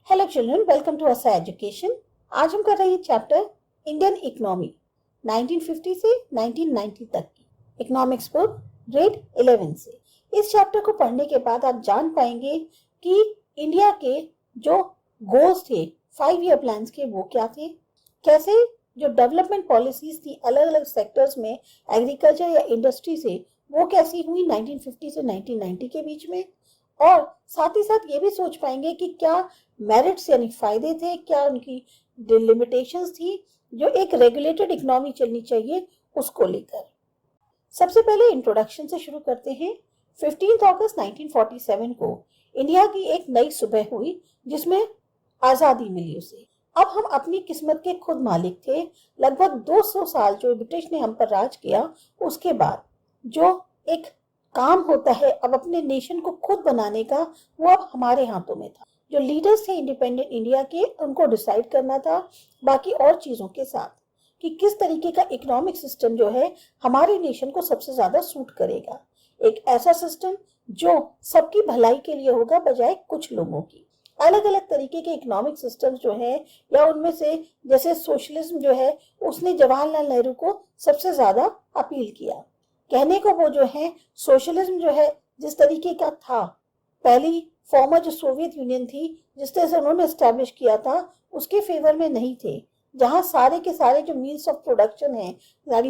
Hello children, welcome to असा education. आज हम कर रहे हैं चैप्टर इंडियन इकोनॉमी 1950 से 1990 तक की इकोनॉमिक्स बुक ग्रेड 11 से। इस चैप्टर को पढ़ने के बाद आप जान पाएंगे कि इंडिया के जो गोल्स थे 5 ईयर प्लान्स के वो क्या थे, कैसे जो डेवलपमेंट पॉलिसीज थी अलग अलग सेक्टर्स में एग्रीकल्चर या इंडस्ट्री से वो कैसी हुई 1950 से 1990 के बीच में, और साथ ही साथ ये भी सोच पाएंगे कि क्या मेरिट्स यानी फायदे थे, क्या उनकी लिमिटेशंस थी जो एक रेगुलेटेड इकोनॉमी चलनी चाहिए उसको लेकर। सबसे पहले इंट्रोडक्शन से शुरू करते हैं। 15 अगस्त 1947 को इंडिया की एक नई सुबह हुई जिसमें आजादी मिली उसे। अब हम अपनी किस्मत के खुद मालिक थे। लगभग 200 साल जो ब्रिटिश ने हम पर राज किया उसके बाद जो एक काम होता है अब अपने नेशन को खुद बनाने का, वो अब हमारे हाथों में था। जो लीडर्स थे इंडिपेंडेंट इंडिया के उनको डिसाइड करना था बाकी और चीजों के साथ कि किस तरीके का इकोनॉमिक सिस्टम जो है हमारे नेशन को सबसे ज्यादा सूट करेगा। एक ऐसा सिस्टम जो सबकी भलाई के लिए होगा बजाय कुछ लोगों की। अलग अलग तरीके के इकोनॉमिक सिस्टम जो है या उनमें से जैसे सोशलिज्म जो है उसने जवाहरलाल नेहरू को सबसे ज्यादा अपील किया। कहने को वो जो है सोशलिज्म जो है जिस तरीके का था, पहली फॉर्मर जो सोवियत यूनियन थी जिस तरह से उन्होंने एस्टैब्लिश किया था उसके फेवर में नहीं थे, जहां सारे के सारे जो मीन्स ऑफ प्रोडक्शन है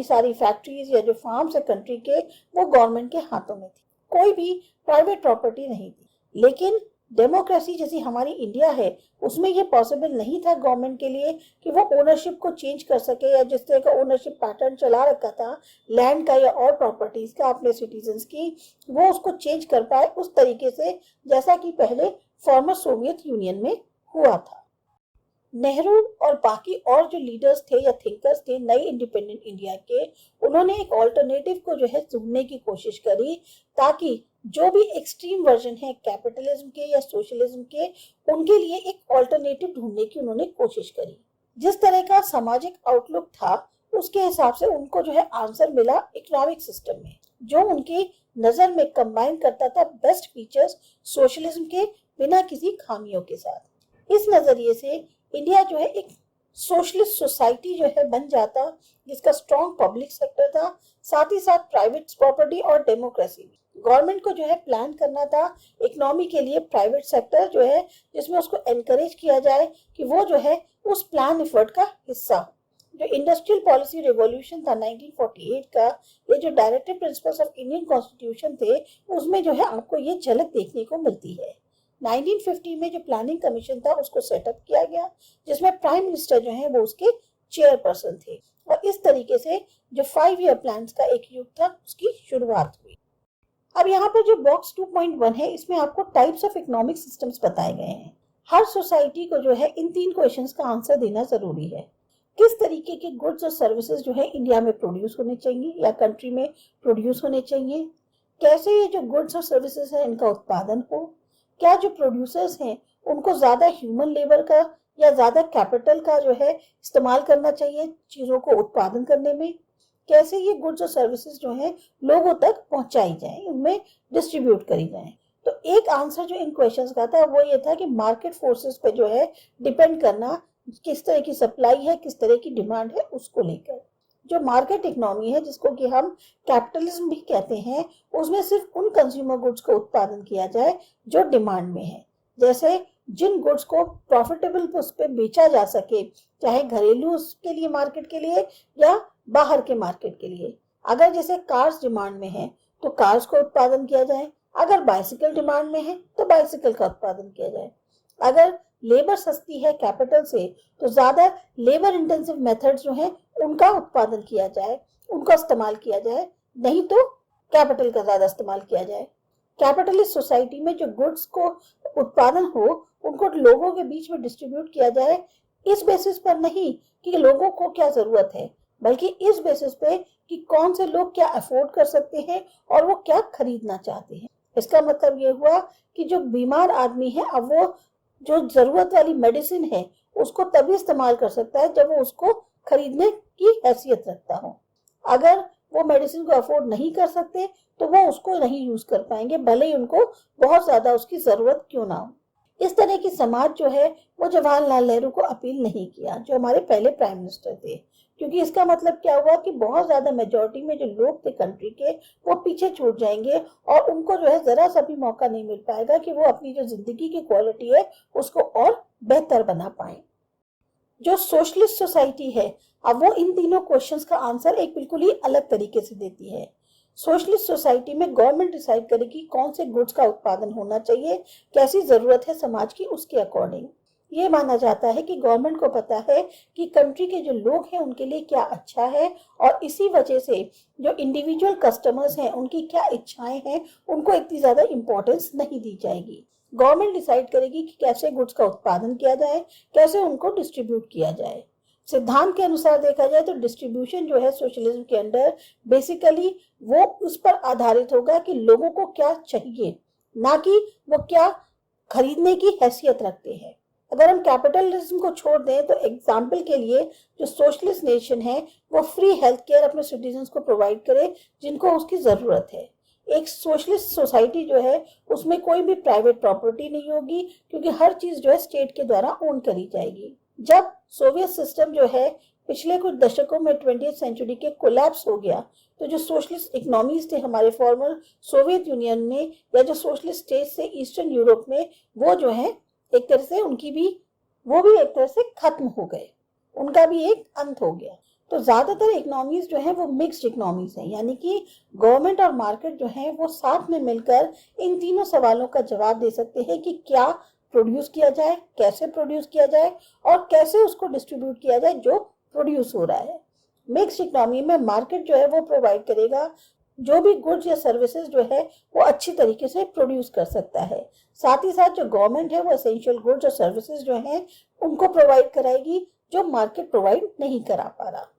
सारी फैक्ट्रीज या जो फार्म्स है कंट्री के वो गवर्नमेंट के हाथों में थी, कोई भी प्राइवेट प्रॉपर्टी नहीं थी। लेकिन डेमोक्रेसी जैसी हमारी इंडिया है उसमें ये पॉसिबल नहीं था गवर्नमेंट के लिए कि वो ओनरशिप को चेंज कर सके, या जिस तरह का ओनरशिप पैटर्न चला रखा था लैंड का या और प्रॉपर्टीज का अपने सिटीजन्स की, वो उसको चेंज कर पाए उस तरीके से जैसा कि पहले फॉर्मर सोवियत यूनियन में हुआ था। नेहरू और बाकी और जो लीडर्स थे या थिंकर्स थे नए इंडिपेंडेंट इंडिया के, उन्होंने एक ऑल्टरनेटिव को जो है ढूंढने की कोशिश करी ताकि जो भी एक्सट्रीम वर्जन है कैपिटलिज्म के या सोशलिज्म के उनके लिए एक ऑल्टरनेटिव ढूंढने की उन्होंने कोशिश करी। जिस तरह का सामाजिक आउटलुक था उसके हिसाब से उनको जो है आंसर मिला इकोनॉमिक सिस्टम में जो उनकी नजर में कंबाइन करता था बेस्ट फीचर्स सोशलिज्म के बिना किसी खामियों के साथ। इस नजरिए से इंडिया जो है एक सोशलिस्ट सोसाइटी जो है बन जाता जिसका स्ट्रॉन्ग पब्लिक सेक्टर था, साथ ही साथ प्राइवेट प्रॉपर्टी और डेमोक्रेसी। गवर्नमेंट को जो है प्लान करना था इकोनॉमी के लिए प्राइवेट सेक्टर जो है जिसमें उसको एनकरेज किया जाए कि वो जो है उस प्लान एफर्ट का हिस्सा हो। जो इंडस्ट्रियल पॉलिसी रिवॉल्यूशन था 1948 का, ये जो directive principles of Indian constitution थे उसमें जो है आपको ये झलक देखने को मिलती है। 1950 में जो प्लानिंग कमीशन था उसको सेटअप किया गया जिसमें प्राइम मिनिस्टर जो है वो उसके चेयरपर्सन थे, और इस तरीके से जो 5 ईयर प्लान्स का एक युग था उसकी शुरुआत हुई। अब यहाँ पर जो बॉक्स 2.1 है इसमें आपको टाइप्स ऑफ इकोनॉमिक सिस्टम्स बताए गए हैं। हर सोसाइटी को जो है इन 3 क्वेश्चंस का आंसर देना जरूरी है। किस तरीके के गुड्स और सर्विसेज जो है इंडिया में प्रोड्यूस होने चाहिए या कंट्री में प्रोड्यूस होने चाहिए, कैसे ये जो गुड्स और सर्विसेज है इनका उत्पादन हो, क्या जो प्रोड्यूसर्स हैं उनको ज्यादा ह्यूमन लेबर का या ज्यादा कैपिटल का जो है इस्तेमाल करना चाहिए चीजों को उत्पादन करने में, कैसे ये गुड्स और सर्विसेज जो है लोगों तक पहुंचाई जाए, उनमें डिस्ट्रीब्यूट करी जाए। तो एक आंसर जो इन क्वेश्चंस का था वो ये था कि मार्केट फोर्सेस पे जो है डिपेंड करना, किस तरह की सप्लाई है किस तरह की डिमांड है उसको लेकर। जो मार्केट इकोनॉमी है जिसको कि हम कैपिटलिज्म भी कहते हैं, उसमें सिर्फ उन कंज्यूमर गुड्स को उत्पादन किया जाए जो डिमांड में है। जैसे जिन गुड्स को प्रॉफिटेबल उस पे बेचा जा सके, चाहे घरेलू उसके लिए मार्केट के लिए या बाहर के मार्केट के लिए। अगर जैसे कार्स डिमांड में है तो कार्स को उत्पादन किया जाए, अगर बाइसिकल डिमांड में है तो बाइसिकल का उत्पादन किया जाए। अगर लेबर सस्ती है कैपिटल से तो ज्यादा लेबर इंटेंसिव मेथड्स जो है उनका उत्पादन किया जाए, उनका इस्तेमाल किया जाए, नहीं तो कैपिटल का ज्यादा इस्तेमाल किया जाए। कैपिटलिस्ट सोसाइटी में जो गुड्स को उत्पादन हो उनको लोगों के बीच में डिस्ट्रीब्यूट किया जाए, इस बेसिस पर नहीं कि लोगों को क्या जरूरत है, बल्कि इस बेसिस पे कि कौन से लोग क्या अफोर्ड कर सकते हैं और वो क्या खरीदना चाहते हैं। इसका मतलब ये हुआ कि जो बीमार आदमी है अब वो जो जरूरत वाली मेडिसिन है उसको तभी इस्तेमाल कर सकता है जब वो उसको खरीदने की हैसियत रखता हो। अगर वो मेडिसिन को अफोर्ड नहीं कर सकते तो वो उसको नहीं यूज कर पाएंगे भले ही उनको बहुत ज्यादा उसकी जरूरत क्यों ना हो। इस तरह की समाज जो है वो जवाहरलाल नेहरू को अपील नहीं किया, जो हमारे पहले प्राइम मिनिस्टर थे, क्योंकि इसका मतलब क्या हुआ कि बहुत ज्यादा मेजोरिटी में जो लोग थे कंट्री के वो पीछे छूट जाएंगे और उनको जो है जरा सा भी मौका नहीं मिल पाएगा कि वो अपनी जो जिंदगी की क्वालिटी है उसको और बेहतर बना पाए। जो सोशलिस्ट सोसाइटी है, अब वो इन तीनों क्वेश्चंस का आंसर एक बिल्कुल ही अलग तरीके से देती है। सोशलिस्ट सोसाइटी में गवर्नमेंट डिसाइड करेगी कौन से गुड्स का उत्पादन होना चाहिए, कैसी जरूरत है समाज की, उसके अकॉर्डिंग। ये माना जाता है कि गवर्नमेंट को पता है कि कंट्री के जो लोग हैं उनके लिए क्या अच्छा है, और इसी वजह से जो इंडिविजुअल कस्टमर्स हैं उनकी क्या इच्छाएं हैं उनको इतनी ज्यादा इंपॉर्टेंस नहीं दी जाएगी। गवर्नमेंट डिसाइड करेगी कि कैसे गुड्स का उत्पादन किया जाए, कैसे उनको डिस्ट्रीब्यूट किया जाए। सिद्धांत के अनुसार देखा जाए तो डिस्ट्रीब्यूशन जो है सोशलिज्म के अंदर बेसिकली वो उस पर आधारित होगा कि लोगों को क्या चाहिए, ना कि वो क्या खरीदने की हैसियत रखते हैं। अगर हम कैपिटलिज्म को छोड़ दें तो एग्जाम्पल के लिए जो सोशलिस्ट नेशन है वो फ्री हेल्थ केयर अपने सिटीजन्स को प्रोवाइड करे जिनको उसकी जरूरत है। एक सोशलिस्ट सोसाइटी जो है उसमें कोई भी प्राइवेट प्रॉपर्टी नहीं होगी, क्योंकि हर चीज जो है स्टेट के द्वारा ओन करी जाएगी। जब सोवियत सिस्टम जो है पिछले कुछ दशकों में 20वीं सेंचुरी के कोलैप्स हो गया, तो जो सोशलिस्ट इकोनॉमीज थे हमारे फॉर्मर सोवियत यूनियन में या जो सोशलिस्ट स्टेट्स थे ईस्टर्न यूरोप में, वो जो है एक तरह से उनकी भी वो भी एक तरह से खत्म हो गए, उनका भी एक अंत हो गया। तो ज्यादातर इकोनॉमीज जो है वो मिक्स्ड इकोनॉमीज हैं, यानी कि गवर्नमेंट और मार्केट जो है वो साथ में मिलकर इन तीनों सवालों का जवाब दे सकते हैं कि क्या प्रोड्यूस किया जाए, कैसे प्रोड्यूस किया जाए और कैसे उसको डिस्ट्रीब्यूट किया जाए जो प्रोड्यूस हो रहा है। मिक्स्ड इकोनॉमी में मार्केट जो है वो प्रोवाइड करेगा जो भी गुड्स या सर्विसेज जो है वो अच्छी तरीके से प्रोड्यूस कर सकता है। साथ ही साथ जो गवर्नमेंट है वो एसेंशियल गुड्स और सर्विसेज जो है उनको प्रोवाइड कराएगी जो मार्केट प्रोवाइड नहीं करा पा रहा।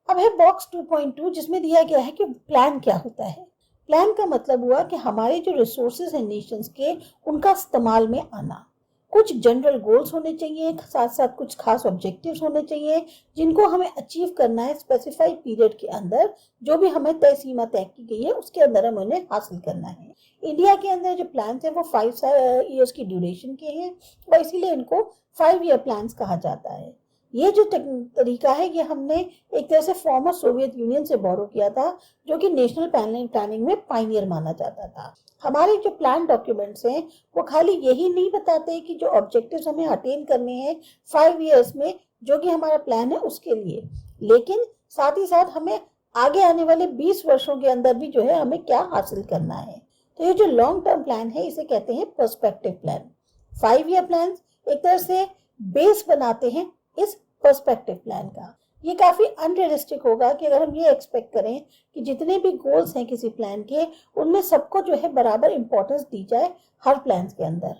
अब है बॉक्स 2.2 जिसमें दिया गया है कि प्लान क्या होता है। प्लान का मतलब हुआ कि हमारे जो रिसोर्सेज हैं नेशंस के उनका इस्तेमाल में आना। कुछ जनरल गोल्स होने चाहिए, साथ साथ कुछ खास ऑब्जेक्टिव्स होने चाहिए जिनको हमें अचीव करना है स्पेसिफाइड पीरियड के अंदर। जो भी हमें तय सीमा तय की गई है उसके अंदर हम उन्हें हासिल करना है। इंडिया के अंदर जो प्लान है वो 5 ईयर्स की ड्यूरेशन के हैं और इसीलिए इनको 5 ईयर प्लान कहा जाता है। ये जो तरीका है ये हमने एक तरह से फॉर्मर सोवियत यूनियन से बोरो किया था, जो कि नेशनल प्लानिंग में पायनियर माना जाता था। हमारे जो प्लान डॉक्यूमेंट्स हैं वो खाली यही नहीं बताते कि जो ऑब्जेक्टिव्स हमें अटेन करने हैं 5 ईयर्स में जो कि हमारा प्लान है उसके लिए, लेकिन साथ ही साथ हमें आगे आने वाले 20 वर्षों के अंदर भी जो है हमें क्या हासिल करना है। तो ये जो लॉन्ग टर्म प्लान है इसे कहते हैं पर्सपेक्टिव प्लान। 5 ईयर प्लान एक तरह से बेस बनाते हैं इस पर्सपेक्टिव प्लान का। ये काफी अनरियलिस्टिक होगा कि अगर हम ये एक्सपेक्ट करें कि जितने भी गोल्स हैं किसी प्लान के उनमें सबको जो है बराबर इंपॉर्टेंस दी जाए हर प्लान के अंदर।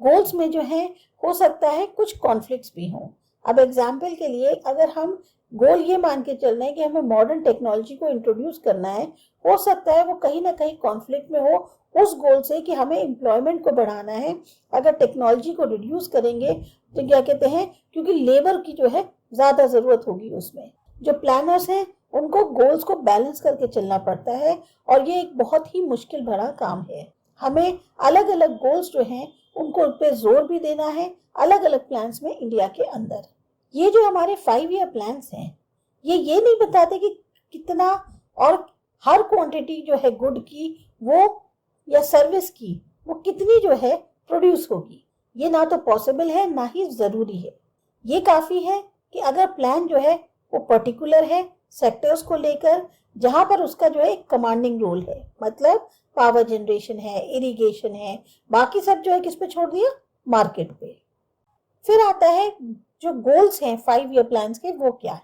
गोल्स में जो है हो सकता है कुछ कॉन्फ्लिक्ट्स भी हों। अब एग्जाम्पल के लिए अगर हम गोल ये मान के चल रहे हैं कि हमें मॉडर्न टेक्नोलॉजी को इंट्रोड्यूस करना है, हो सकता है वो कहीं ना कहीं कॉन्फ्लिक्ट में हो उस गोल से कि हमें एम्प्लॉयमेंट को बढ़ाना है। अगर टेक्नोलॉजी को रिड्यूस करेंगे तो क्या कहते हैं, क्योंकि लेबर की जो है ज्यादा जरूरत होगी उसमें। जो प्लानर्स हैं उनको गोल्स को बैलेंस करके चलना पड़ता है और ये एक बहुत ही मुश्किल भरा काम है। हमें अलग अलग गोल्स जो हैं उनको पे जोर भी देना है अलग अलग प्लान्स में इंडिया के अंदर। ये जो हमारे 5 ईयर प्लान्स हैं ये नहीं बताते कि कितना और हर क्वांटिटी जो है गुड की वो या सर्विस की वो कितनी जो है प्रोड्यूस होगी। ये ना तो पॉसिबल है ना ही जरूरी है। ये काफी है कि अगर प्लान जो है वो पर्टिकुलर है सेक्टर्स को लेकर जहां पर उसका जो है एक कमांडिंग रोल है, मतलब पावर जनरेशन है, इरिगेशन है, बाकी सब जो है किस पे छोड़ दिया, मार्केट पे। फिर आता है जो गोल्स हैं 5 ईयर प्लान के वो क्या है।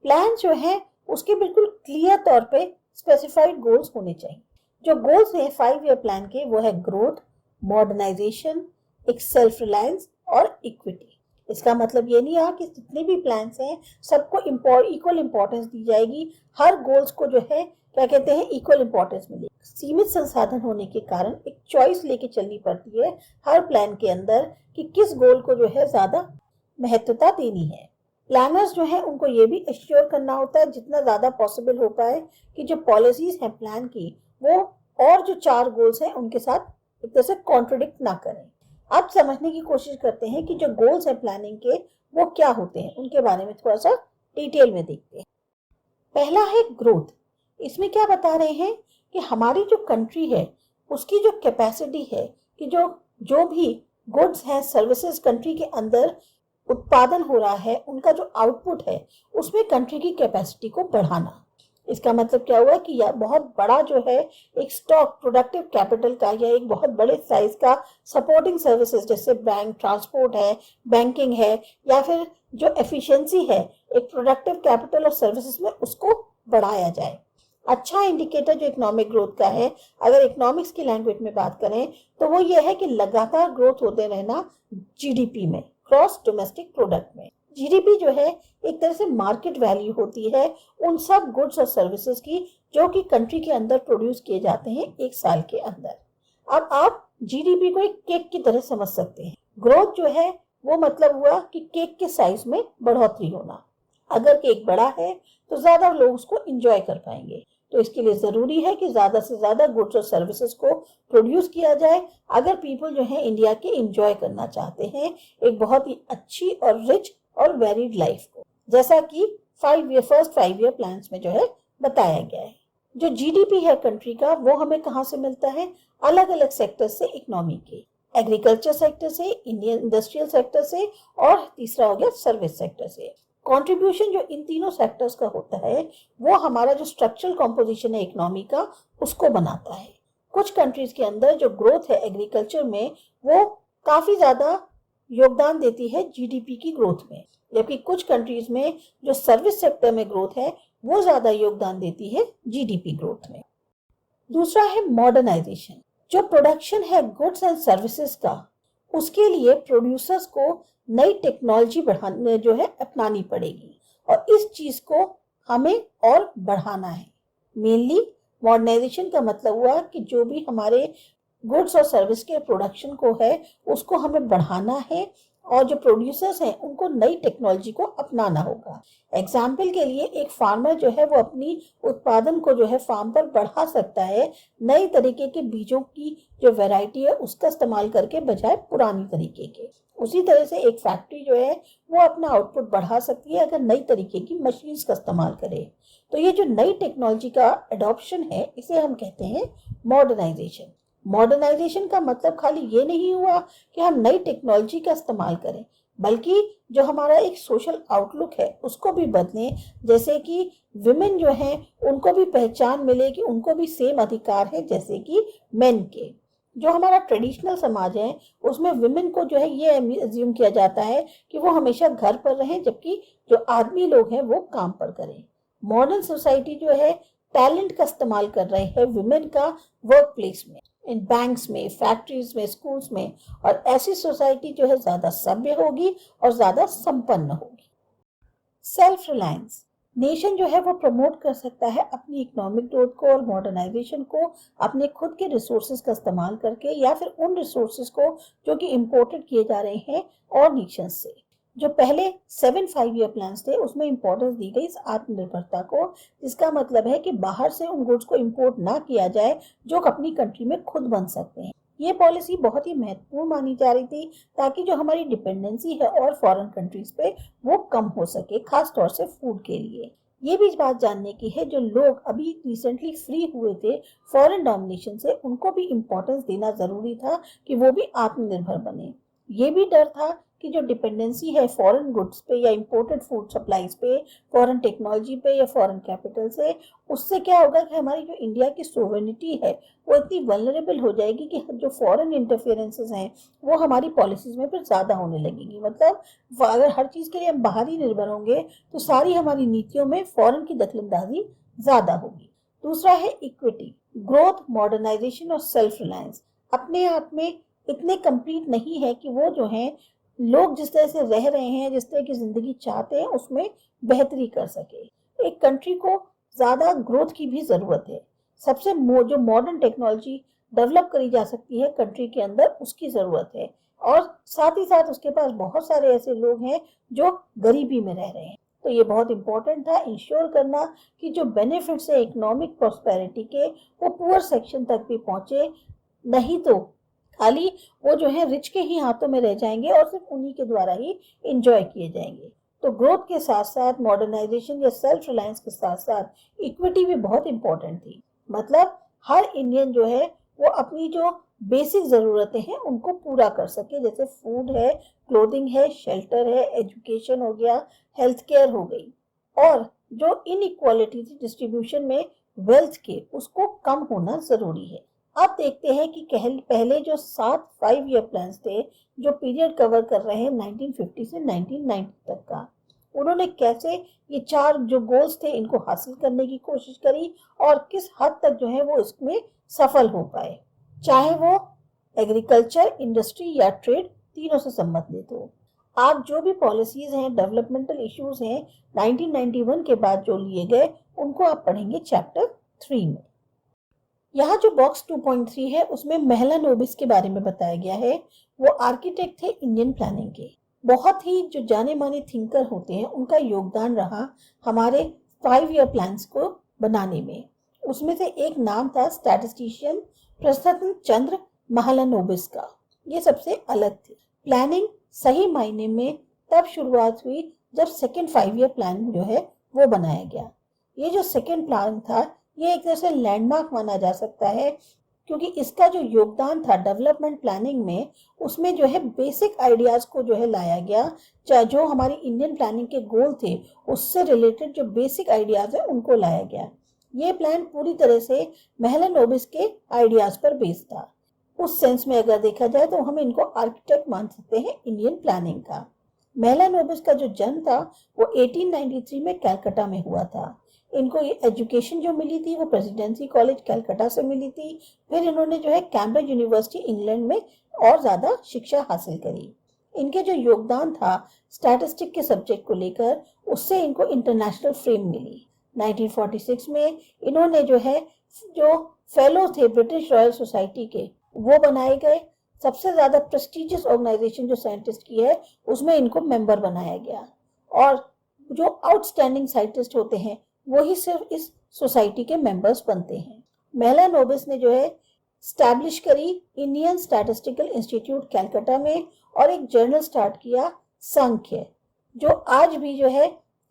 प्लान जो है उसके बिल्कुल क्लियर तौर पे स्पेसिफाइड गोल्स होने चाहिए। जो गोल्स हैं 5 ईयर प्लान के वो है ग्रोथ, मॉडर्नाइजेशन, एक सेल्फ रिलायंस और इक्विटी। इसका मतलब ये नहीं है कि जितने भी प्लान्स हैं सबको इक्वल इंपॉर्टेंस दी जाएगी, हर गोल्स को जो है क्या कहते हैं इक्वल इंपॉर्टेंस मिलेगी। सीमित संसाधन होने के कारण एक चॉइस लेके चलनी पड़ती है हर प्लान के अंदर कि किस गोल को जो है ज्यादा महत्वता देनी है। प्लानर्स जो है उनको ये भी एश्योर करना होता है जितना ज्यादा पॉसिबल हो पाए कि जो पॉलिसीज हैं प्लान की वो और जो 4 गोल्स हैं उनके साथ एक तरह से कॉन्ट्रडिक्ट ना करें। अब समझने की कोशिश करते हैं कि जो गोल्स है प्लानिंग के वो क्या होते हैं, उनके बारे में थोड़ा सा डिटेल में देखते हैं। पहला है ग्रोथ। इसमें क्या बता रहे हैं कि हमारी जो कंट्री है उसकी जो कैपेसिटी है कि जो जो भी गुड्स हैं, सर्विसेज कंट्री के अंदर उत्पादन हो रहा है, उनका जो आउटपुट है उसमें कंट्री की कैपेसिटी को बढ़ाना। इसका मतलब क्या हुआ कि यह बहुत बड़ा जो है एक स्टॉक प्रोडक्टिव कैपिटल का या एक बहुत बड़े साइज का सपोर्टिंग सर्विसेज जैसे बैंक, ट्रांसपोर्ट है, बैंकिंग है, या फिर जो एफिशिएंसी है एक प्रोडक्टिव कैपिटल और सर्विसेज में, उसको बढ़ाया जाए। अच्छा इंडिकेटर जो इकोनॉमिक ग्रोथ का है, अगर इकोनॉमिक्स की लैंग्वेज में बात करें तो वो ये है कि लगातार ग्रोथ होते रहना जीडीपी में, ग्रॉस डोमेस्टिक प्रोडक्ट में। जीडीपी जो है एक तरह से मार्केट वैल्यू होती है उन सब गुड्स और सर्विसेज की जो कि कंट्री के अंदर प्रोड्यूस किए जाते हैं एक साल के अंदर। अब आप जीडीपी को एक केक की तरह समझ सकते हैं। ग्रोथ जो है वो मतलब हुआ कि केक के साइज में बढ़ोतरी होना। अगर केक बड़ा है तो ज्यादा लोग उसको एंजॉय कर पाएंगे, तो इसके लिए जरूरी है कि ज्यादा से ज्यादा गुड्स और सर्विसेज को प्रोड्यूस किया जाए अगर पीपल जो है इंडिया के एंजॉय करना चाहते हैं एक बहुत ही अच्छी और रिच और वेरिड लाइफ को, जैसा कि फर्स्ट 5 ईयर प्लान्स में जो है बताया गया है। जो जीडीपी है कंट्री का वो हमें कहाँ से मिलता है? अलग अलग सेक्टर से इकोनॉमी के, एग्रीकल्चर सेक्टर से, इंडियन इंडस्ट्रियल सेक्टर से, और तीसरा हो गया सर्विस सेक्टर से। कंट्रीब्यूशन जो इन तीनों सेक्टर्स का होता है वो हमारा जो स्ट्रक्चरल कॉम्पोजिशन है इकोनॉमी का उसको बनाता है। कुछ कंट्रीज के अंदर जो ग्रोथ है एग्रीकल्चर में वो काफी ज्यादा योगदान देती है जीडीपी की ग्रोथ में, जबकि कुछ कंट्रीज में जो सर्विस सेक्टर में ग्रोथ है वो ज्यादा योगदान देती है जीडीपी ग्रोथ में। दूसरा है मॉडर्नाइजेशन। जो प्रोडक्शन है गुड्स एंड सर्विसेज का, उसके लिए प्रोड्यूसर्स को नई टेक्नोलॉजी बढ़ाने जो है अपनानी पड़ेगी और इस चीज को हमें और बढ़ाना है। मेनली मॉडर्नाइजेशन का मतलब हुआ कि जो भी हमारे गुड्स और सर्विस के प्रोडक्शन को है उसको हमें बढ़ाना है और जो प्रोड्यूसर्स हैं उनको नई टेक्नोलॉजी को अपनाना होगा। एग्जाम्पल के लिए एक फार्मर जो है वो अपनी उत्पादन को जो है फार्म पर बढ़ा सकता है नई तरीके के बीजों की जो वैरायटी है उसका इस्तेमाल करके बजाय पुरानी तरीके के। उसी तरह से एक फैक्ट्री जो है वो अपना आउटपुट बढ़ा सकती है अगर नई तरीके की मशीन्स का इस्तेमाल करे। तो ये जो नई टेक्नोलॉजी का एडॉप्शन है इसे हम कहते हैं मॉडर्नाइजेशन। मॉडर्नाइजेशन का मतलब खाली ये नहीं हुआ कि हम नई टेक्नोलॉजी का इस्तेमाल करें, बल्कि जो हमारा एक सोशल आउटलुक है उसको भी बदलें, जैसे कि विमेन जो हैं उनको भी पहचान मिले कि उनको भी सेम अधिकार है जैसे कि मेन के। जो हमारा ट्रेडिशनल समाज है उसमें विमेन को जो है ये अज्यूम किया जाता है कि वो हमेशा घर पर रहें जबकि जो आदमी लोग हैं वो काम पर करें। मॉडर्न सोसाइटी जो है टैलेंट का इस्तेमाल कर रहे हैं विमेन का वर्क प्लेस में, इन बैंक्स में, फैक्ट्रीज में, स्कूल्स में, और ऐसी सोसाइटी जो है ज्यादा सभ्य होगी और ज्यादा संपन्न होगी। Self reliance. नेशन जो है वो प्रमोट कर सकता है अपनी इकोनॉमिक ग्रोथ को और मॉडर्नाइजेशन को अपने खुद के रिसोर्सेज का इस्तेमाल करके या फिर उन रिसोर्सेज को जो कि इंपोर्टेड किए जा रहे हैं और नेशंस से। जो पहले 7 5 ईयर प्लान्स थे उसमें इंपॉर्टेंस दी गई इस आत्मनिर्भरता को, जिसका मतलब है कि बाहर से उन गुड्स को इंपोर्ट ना किया जाए जो अपनी कंट्री में खुद बन सकते हैं। ये पॉलिसी बहुत ही महत्वपूर्ण मानी जा रही थी ताकि जो हमारी डिपेंडेंसी है और फॉरेन कंट्रीज पे वो कम हो सके, खास तौर से फूड के लिए। ये भी बात जानने की है जो लोग अभी रिसेंटली फ्री हुए थे फॉरेन डोमिनेशन से उनको भी इम्पोर्टेंस देना जरूरी था कि वो भी आत्मनिर्भर बने। ये भी डर था कि जो डिपेंडेंसी है फॉरेन गुड्स पे या इंपोर्टेड फूड सप्लाईज पे, फॉरेन टेक्नोलॉजी पे या फॉरेन कैपिटल से, उससे क्या होगा कि हमारी जो इंडिया की सोवरेनिटी है वो इतनी वल्नरेबल हो जाएगी कि जो फॉरेन इंटरफेरेंसेस हैं वो हमारी पॉलिसीज में फिर ज्यादा होने लगेगी। मतलब अगर हर चीज के लिए हम बाहर ही निर्भर होंगे तो सारी हमारी नीतियों में फॉरेन की दखलंदाजी ज्यादा होगी। दूसरा है इक्विटी। ग्रोथ, मॉडर्नाइजेशन और सेल्फ रिलायंस अपने आप में इतने कंप्लीट नहीं है कि वो जो है लोग जिस तरह से रह रहे हैं, जिस तरह की जिंदगी चाहते हैं उसमें बेहतरी कर सके। एक कंट्री को ज्यादा ग्रोथ की भी जरूरत है। सबसे जो मॉडर्न टेक्नोलॉजी डेवलप करी जा सकती है कंट्री के अंदर उसकी जरूरत है, और साथ ही साथ उसके पास बहुत सारे ऐसे लोग हैं जो गरीबी में रह रहे हैं। तो ये बहुत इंपॉर्टेंट था इंश्योर करना कि जो बेनिफिट्स है इकोनॉमिक प्रॉस्पेरिटी के वो पुअर सेक्शन तक भी पहुंचे, नहीं तो खाली वो जो है रिच के ही हाथों में रह जाएंगे और सिर्फ उन्हीं के द्वारा ही इंजॉय किए जाएंगे। तो ग्रोथ के साथ साथ मॉडर्नाइजेशन या सेल्फ रिलायंस के साथ साथ इक्विटी भी बहुत इंपॉर्टेंट थी। मतलब हर इंडियन जो है वो अपनी जो बेसिक ज़रूरतें हैं उनको पूरा कर सके, जैसे फूड है, क्लोथिंग है, शेल्टर है, एजुकेशन हो गया, हेल्थ केयर हो गई। और जो इनइक्वालिटी थी डिस्ट्रीब्यूशन में वेल्थ के, उसको कम होना ज़रूरी है। अब देखते हैं कि पहले जो 7 5 ईयर प्लान्स थे जो पीरियड कवर कर रहे हैं 1950 से 1990 तक का, उन्होंने कैसे ये 4 जो गोल्स थे इनको हासिल करने की कोशिश करी और किस हद तक जो है वो इसमें सफल हो पाए, चाहे वो एग्रीकल्चर, इंडस्ट्री या ट्रेड, तीनों से संबंधित हो। आज जो भी पॉलिसीज हैं, डेवलपमेंटल इश्यूज हैं 1991 के बाद जो लिए गए, उनको आप पढ़ेंगे चैप्टर 3 में। यहाँ जो बॉक्स 2.3 है उसमें मेहलानोबिस के बारे में बताया गया है। वो आर्किटेक्ट थे इंडियन प्लानिंग के। बहुत ही जो जाने माने थिंकर होते हैं उनका योगदान रहा हमारे 5 ईयर प्लान्स को बनाने में। उसमें से एक नाम था स्टैटिस्टिशियन प्रसन्न चंद्र मेहलानोबिस का। ये सबसे अलग थे। प्लानिंग सही मायने में तब शुरुआत हुई जब सेकेंड 5 ईयर प्लान जो है वो बनाया गया। ये जो सेकेंड प्लान था ये एक तरह से लैंडमार्क माना जा सकता है, क्योंकि इसका जो योगदान था डेवलपमेंट प्लानिंग में, उसमें जो है बेसिक आइडियाज को जो है लाया गया। चाहे जो हमारी इंडियन प्लानिंग के गोल थे उससे रिलेटेड जो बेसिक आइडियाज है उनको लाया गया। ये प्लान पूरी तरह से मेहलानोबिस के आइडियाज पर बेस्ड था। उस सेंस में अगर देखा जाए तो हम इनको आर्किटेक्ट मान सकते हैं इंडियन प्लानिंग का। मेहलानोबिस का जो जन्म था वो 1893 में कलकत्ता में हुआ था। इनको ये एजुकेशन जो मिली थी वो प्रेसिडेंसी कॉलेज कलकत्ता से मिली थी। फिर इन्होंने जो है कैम्ब्रिज यूनिवर्सिटी इंग्लैंड में और ज़्यादा शिक्षा हासिल करी। इनके जो योगदान था स्टैटिस्टिक के सब्जेक्ट को लेकर, उससे इनको इंटरनेशनल फेम मिली। 1946 में इन्होंने जो है जो फेलो थे ब्रिटिश रॉयल सोसाइटी के, वो बनाए गए। सबसे ज़्यादा प्रेस्टिजियस ऑर्गेनाइजेशन जो साइंटिस्ट की है उसमें इनको मेंबर बनाया गया। और जो आउटस्टैंडिंग साइंटिस्ट होते हैं वही सिर्फ इस सोसाइटी के मेंबर्स बनते हैं। मेहलानोबिस ने जो है स्टैब्लिश करी इंडियन स्टैटिस्टिकल इंस्टीट्यूट कलकत्ता में और एक जर्नल स्टार्ट किया सांख्य, जो आज भी जो है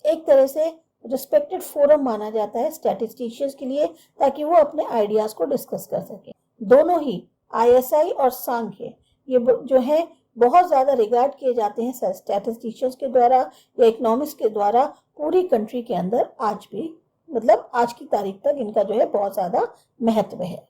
एक तरह से रिस्पेक्टेड फोरम माना जाता है स्टैटिस्टिशियंस के लिए, ताकि वो अपने आइडियाज को डिस्कस कर सके। दोनों ही ISI और सांख्य ये जो है बहुत ज़्यादा रिगार्ड किए जाते हैं स्टैटिस्टिशियंस के द्वारा या इकोनॉमिक्स के द्वारा पूरी कंट्री के अंदर आज भी, मतलब आज की तारीख तक इनका जो है बहुत ज़्यादा महत्व है।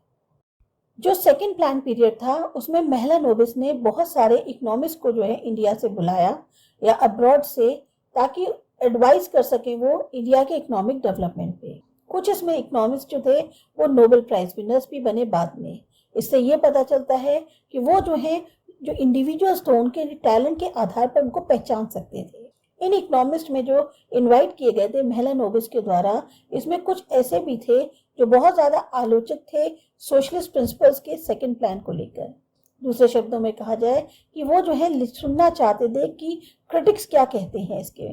जो सेकेंड प्लान पीरियड था उसमें मेहलानोबिस ने बहुत सारे इकोनॉमिक्स को जो है इंडिया से बुलाया या अब्रॉड से, ताकि एडवाइस कर सकें वो इंडिया के इकोनॉमिक डेवलपमेंट पे। कुछ इसमें इकोनॉमिक्स जो थे वो नोबेल प्राइज विनर्स भी बने बाद में। इससे ये पता चलता है कि वो जो है जो इंडिविजुअल्स थे उनके टैलेंट के आधार पर उनको पहचान सकते थे। इन इकोनॉमिस्ट में जो इनवाइट किए गए थे मेहलानोबिस के द्वारा, इसमें कुछ ऐसे भी थे जो बहुत ज़्यादा आलोचक थे सोशलिस्ट प्रिंसिपल्स के सेकंड प्लान को लेकर। दूसरे शब्दों में कहा जाए कि वो जो है सुनना चाहते थे कि क्रिटिक्स क्या कहते हैं इसके,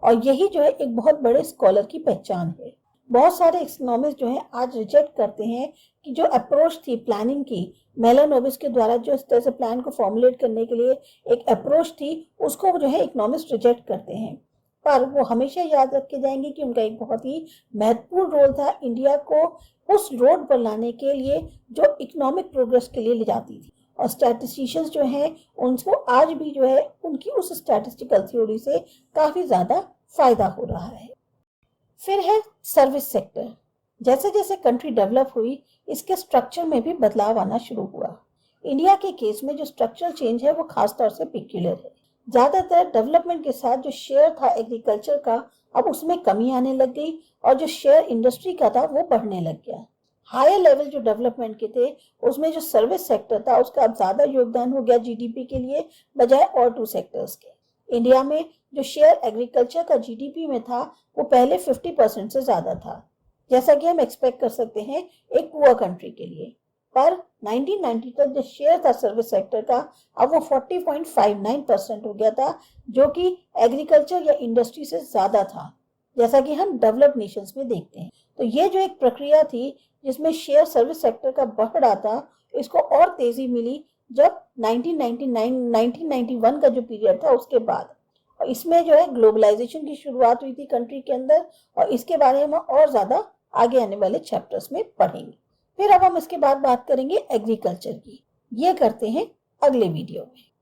और यही जो है एक बहुत बड़े स्कॉलर की पहचान है। बहुत सारे इकोनॉमिस्ट जो हैं आज रिजेक्ट करते हैं कि जो अप्रोच थी प्लानिंग की मेहलानोबिस के द्वारा, जो इस तरह से प्लान को फॉर्मुलेट करने के लिए एक अप्रोच थी, उसको जो है इकोनॉमिस्ट रिजेक्ट करते हैं। पर वो हमेशा याद रखे जाएंगे कि उनका एक बहुत ही महत्वपूर्ण रोल था इंडिया को उस रोड पर लाने के लिए जो इकोनॉमिक प्रोग्रेस के लिए ले जाती थी। और स्टैटिस्टिशियंस जो हैं उनको आज भी जो है उनकी उस स्टैटिस्टिकल थ्योरी से काफ़ी ज़्यादा फायदा हो रहा है। फिर है सर्विस सेक्टर। जैसे जैसे कंट्री डेवलप हुई इसके स्ट्रक्चर में भी बदलाव आना शुरू हुआ। इंडिया के केस में जो स्ट्रक्चरल चेंज है वो खासतौर से पिक्यूलर है। ज़्यादातर डेवलपमेंट के साथ जो शेयर था एग्रीकल्चर का, अब उसमें कमी आने लग गई और जो शेयर इंडस्ट्री का था वो बढ़ने लग गया। हायर लेवल जो डेवलपमेंट के थे उसमें जो सर्विस सेक्टर था उसका अब ज़्यादा योगदान हो गया GDP के लिए, बजाय और 2 सेक्टर्स के। इंडिया में जो शेयर एग्रीकल्चर का GDP में था वो पहले 50% से ज़्यादा था, जैसा कि हम एक्सपेक्ट कर सकते हैं एक पुअर कंट्री के लिए। पर 1990 तक जो शेयर था सर्विस सेक्टर का, अब वो 40.59% हो गया था, जो कि एग्रीकल्चर या इंडस्ट्री से ज़्यादा था, जैसा कि हम डेवलप्ड नेशंस में देखते हैं। तो ये जो एक प्रक्रिया थी जिसमें शेयर सर्विस सेक्टर का बढ़ रहा था, इसको और तेज़ी मिली जब 1991 का जो पीरियड था उसके बाद। और इसमें जो है ग्लोबलाइजेशन की शुरुआत हुई थी कंट्री के अंदर, और इसके बारे में और ज्यादा आगे आने वाले चैप्टर्स में पढ़ेंगे। फिर अब हम इसके बाद बात करेंगे एग्रीकल्चर की। ये करते हैं अगले वीडियो में।